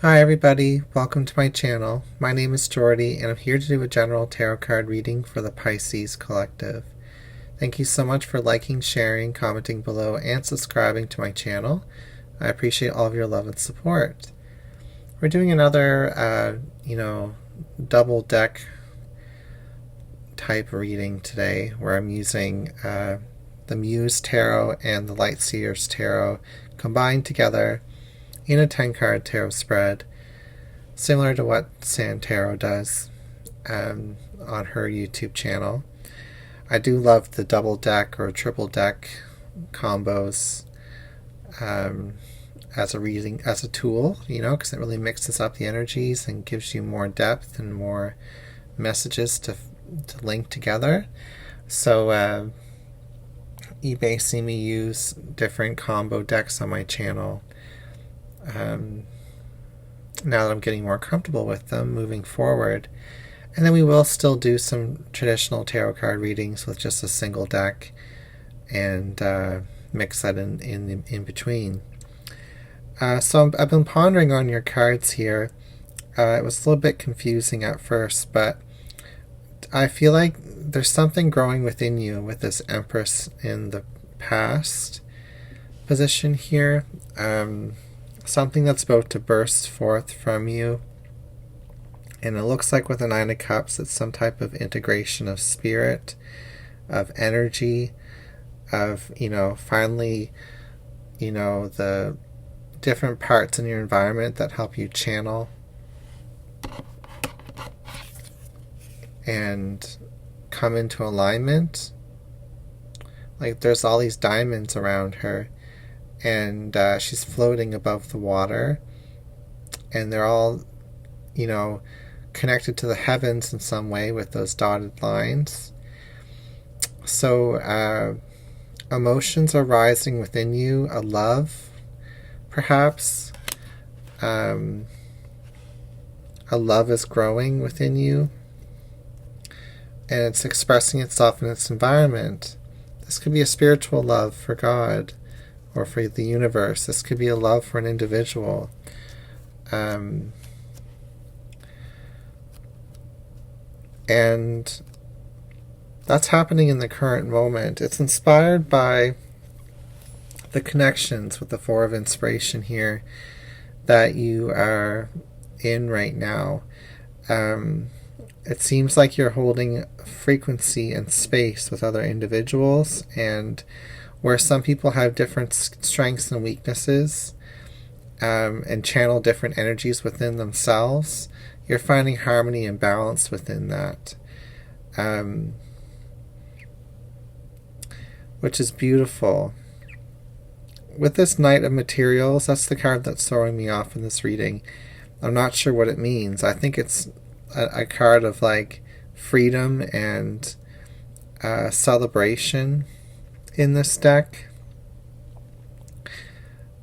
Hi everybody, welcome to my channel. My name is Jordy and I'm here to do a general tarot card reading for the Pisces collective. Thank you so much for liking, sharing, commenting below, and subscribing to my channel. I appreciate all of your love and support. We're doing another, double deck type reading today where I'm using the Muse Tarot and the Light Seers Tarot combined together in a 10-card tarot spread, similar to what San Tarot does on her YouTube channel. I do love the double deck or triple deck combos as a tool, because it really mixes up the energies and gives you more depth and more messages to link together. So you may see me use different combo decks on my channel now that I'm getting more comfortable with them moving forward. And then we will still do some traditional tarot card readings with just a single deck and mix that in between. So I've been pondering on your cards here. It was a little bit confusing at first, but I feel like there's something growing within you with this Empress in the past position here. Something that's about to burst forth from you. And it looks like with the Nine of Cups, it's some type of integration of spirit, of energy, of, finally, the different parts in your environment that help you channel and come into alignment. Like there's all these diamonds around her, and she's floating above the water, and they're all, connected to the heavens in some way with those dotted lines. So emotions are rising within you, a love, perhaps. A love is growing within you, and it's expressing itself in its environment. This could be a spiritual love for God or for the universe. This could be a love for an individual. And that's happening in the current moment. It's inspired by the connections with the Four of Inspiration here that you are in right now. It seems like you're holding frequency and space with other individuals, and where some people have different strengths and weaknesses and channel different energies within themselves, you're finding harmony and balance within that, which is beautiful. With this Knight of Materials, that's the card that's throwing me off in this reading. I'm not sure what it means. I think it's a card of like freedom and celebration in this deck.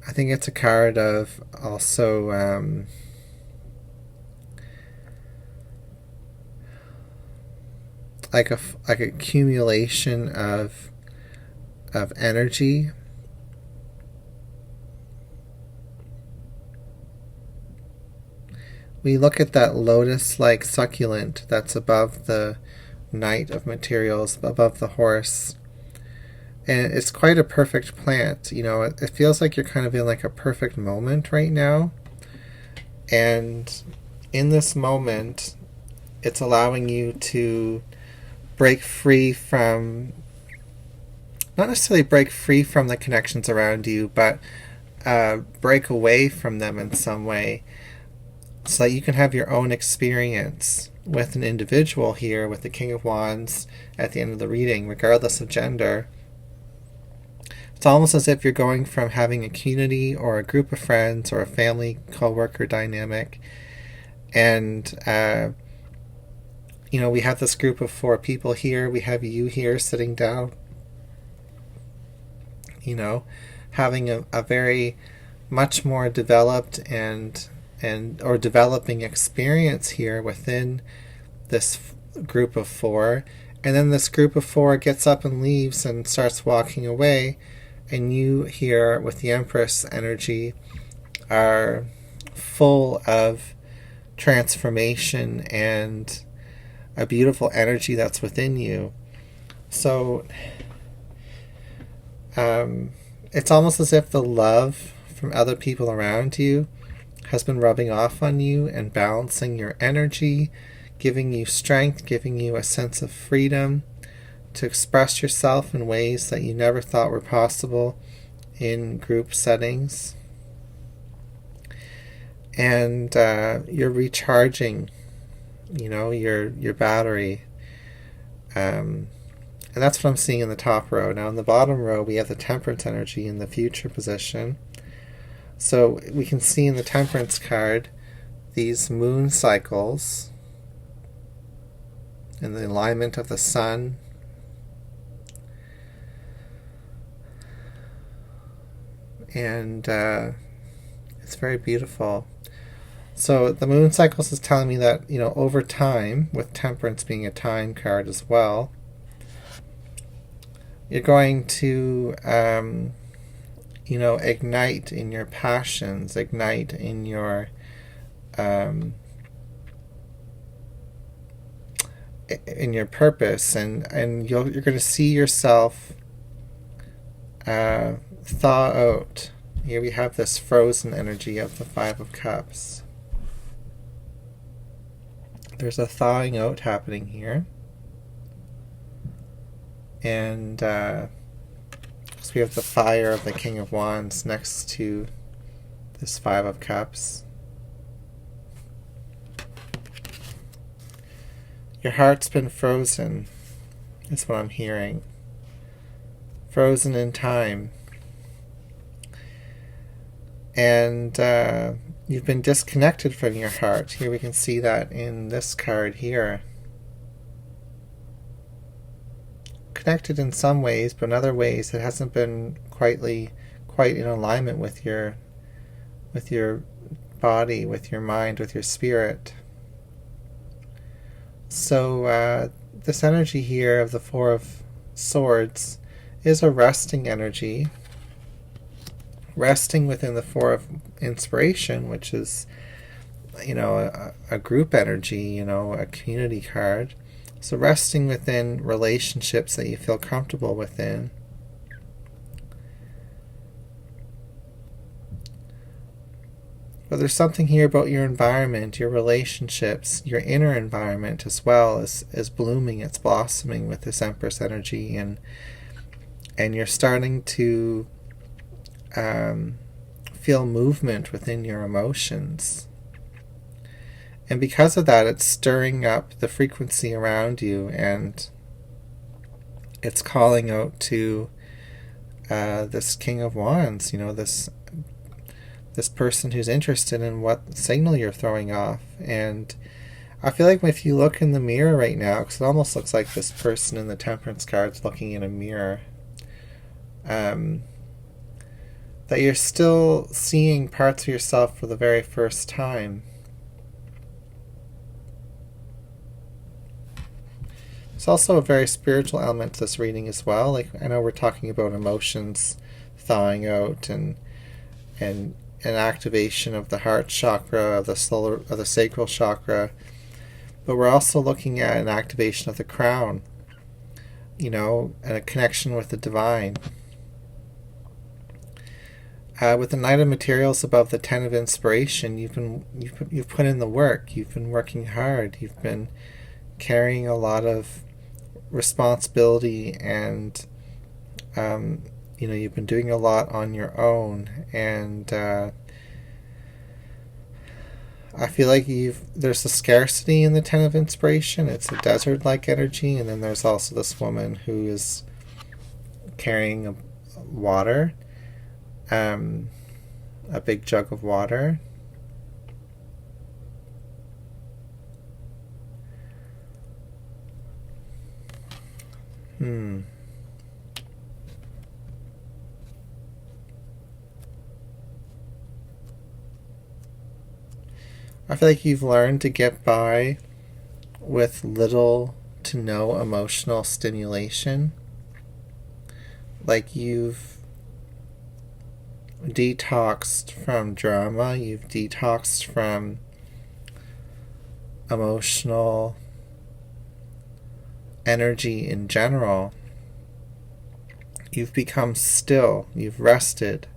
I think it's a card of also like accumulation of energy. We look at that lotus-like succulent that's above the Knight of Materials, above the horse. And it's quite a perfect plant. It feels like you're kind of in like a perfect moment right now. And in this moment, it's allowing you to break free from, not necessarily break free from the connections around you, but break away from them in some way, so that you can have your own experience with an individual here, with the King of Wands at the end of the reading, regardless of gender. It's almost as if you're going from having a community or a group of friends or a family co-worker dynamic, and we have this group of 4 people here. We have you here sitting down, having a very much more developed or developing experience here within this group of 4. And then this group of 4 gets up and leaves and starts walking away, and you here with the Empress energy are full of transformation and a beautiful energy that's within you. So it's almost as if the love from other people around you has been rubbing off on you and balancing your energy, giving you strength, giving you a sense of freedom to express yourself in ways that you never thought were possible in group settings. And you're recharging, your battery. And that's what I'm seeing in the top row. Now in the bottom row, we have the temperance energy in the future position. So we can see in the temperance card these moon cycles in the alignment of the sun. And it's very beautiful. So the moon cycles is telling me that, over time, with temperance being a time card as well, you're going to, ignite in your passions, ignite in your purpose, and you're going to see yourself thaw out. Here we have this frozen energy of the Five of Cups. There's a thawing out happening here. And so we have the fire of the King of Wands next to this Five of Cups. Your heart's been frozen, is what I'm hearing. Frozen in time. And you've been disconnected from your heart. Here we can see that in this card here. Connected in some ways, but in other ways it hasn't been quite in alignment with your body, with your mind, with your spirit. So this energy here of the Four of Swords is a resting energy. Resting within the Four of Inspiration, which is, a group energy, a community card. So resting within relationships that you feel comfortable within. But there's something here about your environment, your relationships, your inner environment as well is blooming, it's blossoming with this Empress energy, and you're starting to feel movement within your emotions. And because of that, it's stirring up the frequency around you, and it's calling out to this King of Wands, this person who's interested in what signal you're throwing off. And I feel like if you look in the mirror right now, because it almost looks like this person in the Temperance card's looking in a mirror, that you're still seeing parts of yourself for the very first time. There's also a very spiritual element to this reading as well. Like, I know we're talking about emotions thawing out and an activation of the heart chakra, of the sacral chakra, but we're also looking at an activation of the crown, and a connection with the divine. With the Knight of Materials above the Ten of Inspiration, you've put in the work. You've been working hard. You've been carrying a lot of responsibility, and you've been doing a lot on your own. And I feel like there's a scarcity in the Ten of Inspiration. It's a desert-like energy, and then there's also this woman who is carrying water. A big jug of water. I feel like you've learned to get by with little to no emotional stimulation. Like you've detoxed from drama, you've detoxed from emotional energy in general. You've become still, you've rested,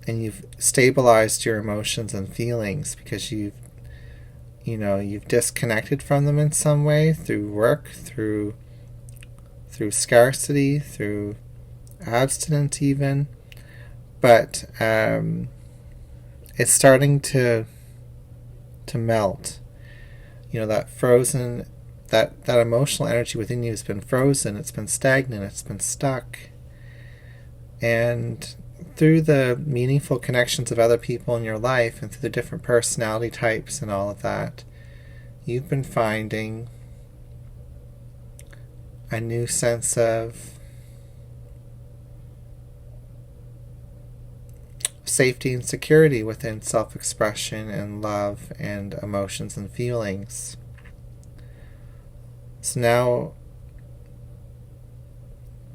and you've stabilized your emotions and feelings because you've disconnected from them in some way, through work, through scarcity, through abstinence even. But it's starting to melt. That frozen, that emotional energy within you has been frozen, it's been stagnant, it's been stuck. And through the meaningful connections of other people in your life and through the different personality types and all of that, you've been finding a new sense of safety and security within self-expression and love and emotions and feelings. So now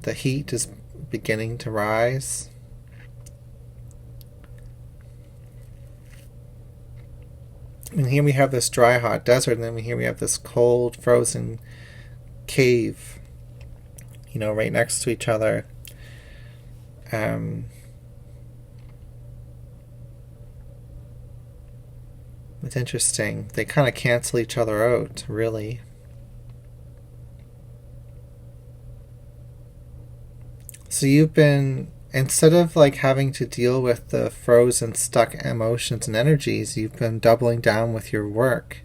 the heat is beginning to rise. And here we have this dry, hot desert, and then here we have this cold, frozen cave, right next to each other. It's interesting. They kind of cancel each other out, really. So you've been, instead of having to deal with the frozen, stuck emotions and energies, you've been doubling down with your work,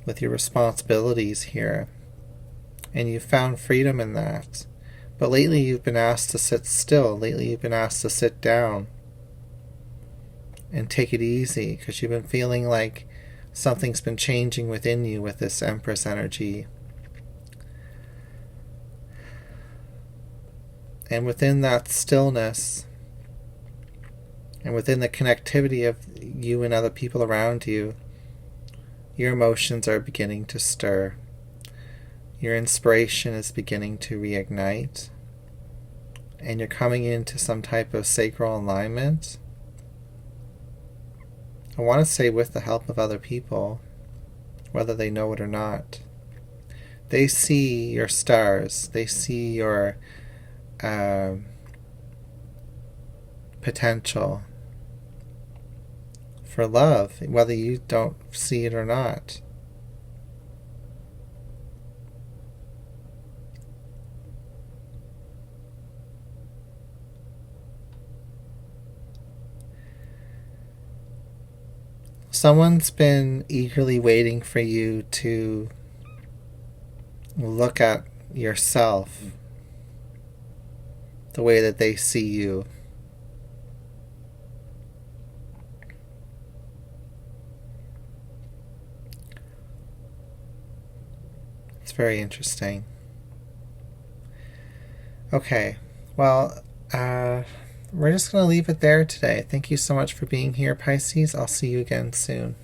with your responsibilities here. And you've found freedom in that. But lately you've been asked to sit still. Lately you've been asked to sit down and take it easy, because you've been feeling like something's been changing within you with this Empress energy. And within that stillness, and within the connectivity of you and other people around you, your emotions are beginning to stir. Your inspiration is beginning to reignite. And you're coming into some type of sacral alignment. I want to say with the help of other people, whether they know it or not. They see your stars. They see your potential for love, whether you don't see it or not. Someone's been eagerly waiting for you to look at yourself the way that they see you. It's very interesting. Okay, well, we're just going to leave it there today. Thank you so much for being here, Pisces. I'll see you again soon.